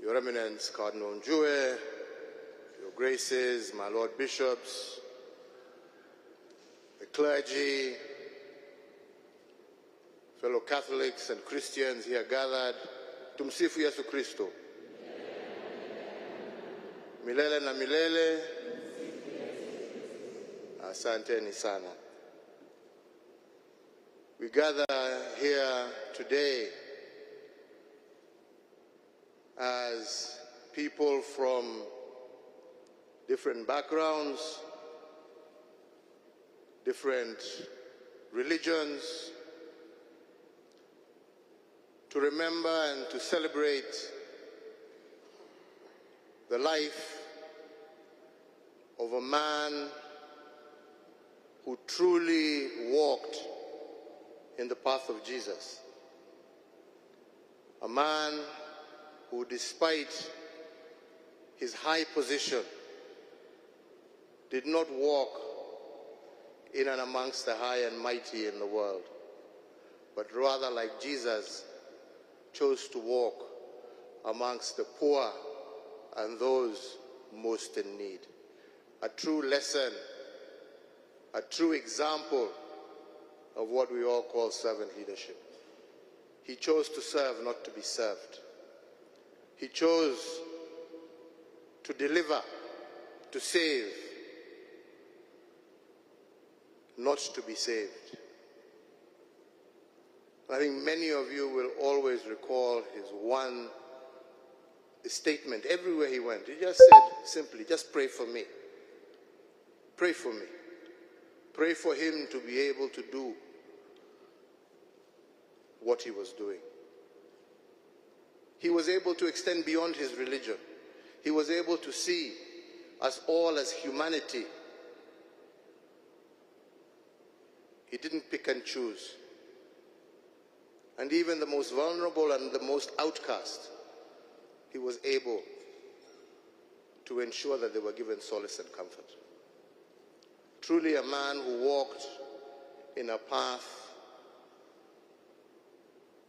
Your Eminence Cardinal Njue, Your Graces, my Lord Bishops, the clergy, fellow Catholics and Christians here gathered, tumsifu Yesu Kristo. Milele na milele, asanteni sana. We gather here today as people from different backgrounds, different religions, to remember and to celebrate the life of a man who truly walked in the path of Jesus. A man who, despite his high position, did not walk in and amongst the high and mighty in the world, but rather, like Jesus, chose to walk amongst the poor and those most in need. A true lesson, a true example of what we all call servant leadership. He chose to serve, not to be served. He chose to deliver, to save, not to be saved. I think many of you will always recall his one statement everywhere he went. He just said simply, just pray for me. Pray for me. Pray for him to be able to do what he was doing. He was able to extend beyond his religion. He was able to see us all as humanity. He didn't pick and choose. And even the most vulnerable and the most outcast, he was able to ensure that they were given solace and comfort. Truly a man who walked in a path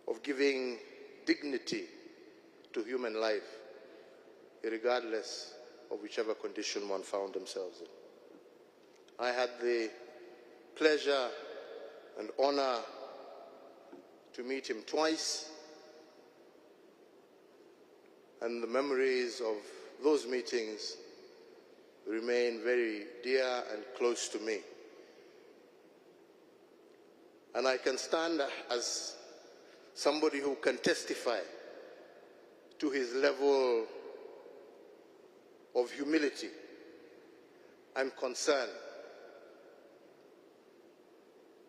of giving dignity to human life, regardless of whichever condition one found themselves in. I had the pleasure and honor to meet him twice, and the memories of those meetings remain very dear and close to me. And I can stand as somebody who can testify to his level of humility and concern.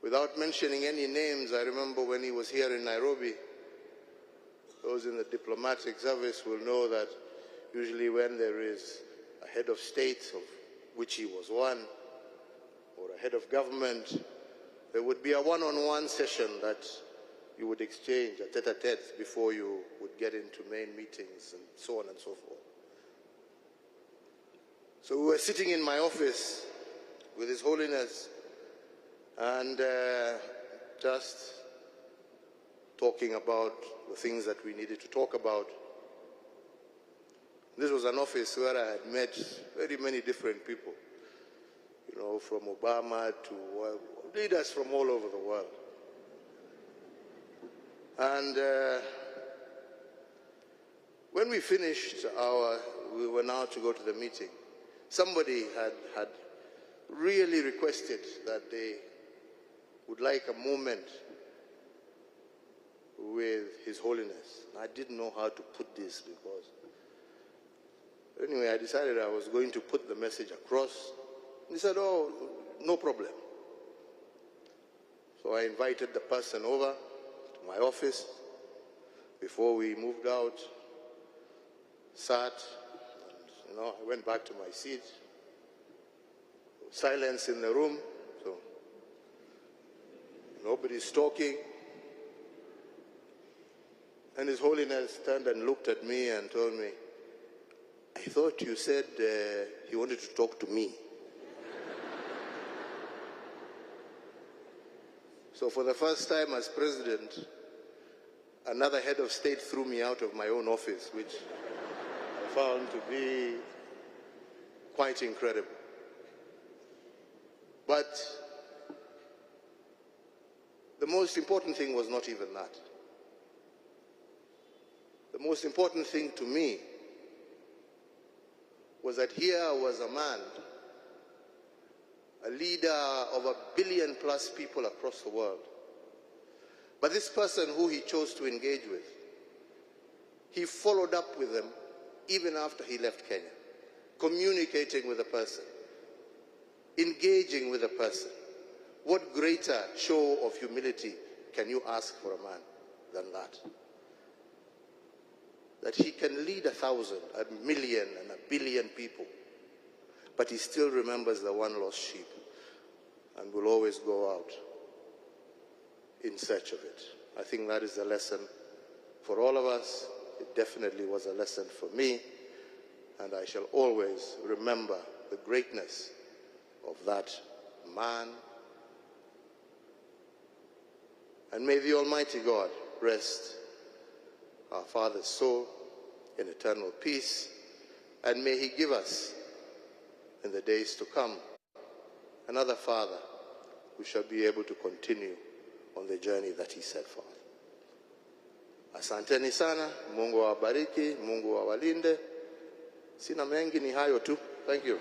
Without mentioning any names, I remember when he was here in Nairobi, those in the diplomatic service will know that usually when there is a head of state, of which he was one, or a head of government, there would be a one-on-one session that you would exchange, a tete-a-tete, before you would get into main meetings and so on and so forth. So we were sitting in my office with His Holiness and just talking about the things that we needed to talk about. This was an office where I had met very many different people, you know, from Obama to leaders from all over the world. And when we finished we were now to go to the meeting, somebody had really requested that they would like a moment with His Holiness. I didn't know how to put this because... Anyway, I decided I was going to put the message across. He said, oh, no problem. So I invited the person over to my office before we moved out, sat, and, I went back to my seat. Silence in the room, so nobody's talking. And His Holiness turned and looked at me and told me, I thought you said he wanted to talk to me. So for the first time as president, another head of state threw me out of my own office, which found to be quite incredible. But the most important thing was not even that. The most important thing to me was that here was a man, a leader of 1 billion plus people across the world. But this person who he chose to engage with, he followed up with them even after he left Kenya, communicating with the person, engaging with the person. What greater show of humility can you ask for a man than that? That he can lead 1,000, 1 million, and 1 billion people, but he still remembers the one lost sheep and will always go out in search of it. I think that is a lesson for all of us. It definitely was a lesson for me, and I shall always remember the greatness of that man. And may the Almighty God rest our father's soul in eternal peace, and may he give us in the days to come another father who shall be able to continue on the journey that he set forth. Asanteni sana, Mungu awabariki, Mungu awalinde. Sina mengi, ni hayo tu. Thank you.